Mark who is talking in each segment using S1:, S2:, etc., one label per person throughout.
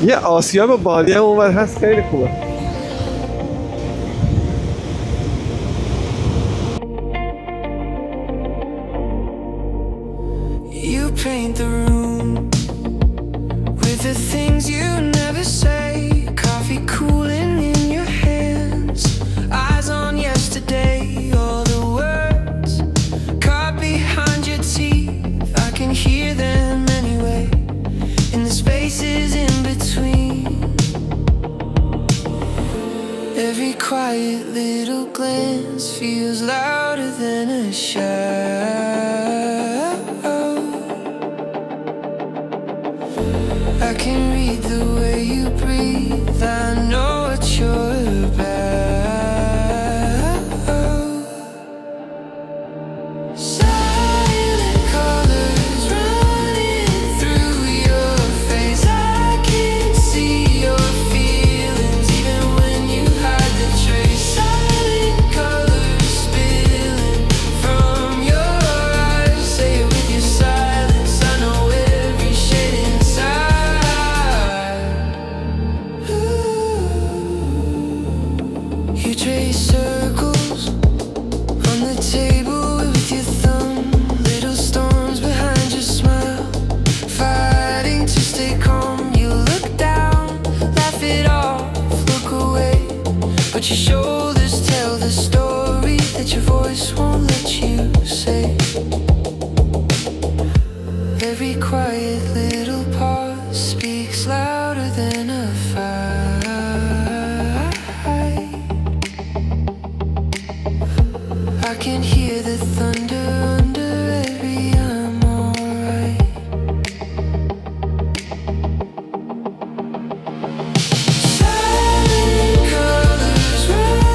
S1: یه آسیاب بادیه هم اونور هست، خیلی خوبه.
S2: You paint the room with the things you never say. Coffee cooling in your hands, eyes on yesterday. All the words caught behind your teeth, I can hear them anyway, in the spaces in between. Every quiet little glance feels louder than a shout. I can read the way you breathe, I know what you're about. Silent colors running through your face, I can see your feelings even when you hide the trace. Silent colors spilling from your eyes, say it with your silence, I know every shade inside. You trace circles on the table with your thumb, little storms behind your smile, fighting to stay calm. You look down, laugh it off, look away, but your shoulders tell the story that your voice won't let you say. Every quiet little pause speaks louder than a fight. I can hear the thunder under every I'm alright. Silent colors running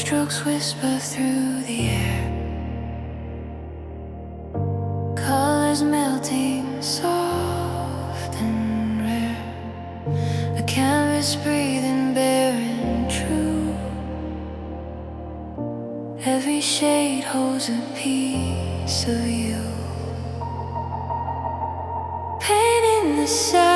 S2: brushstrokes whisper through the air. Colors melting soft and rare. A canvas breathing bare and true. Every shade holds a piece of you. Pain in the sand.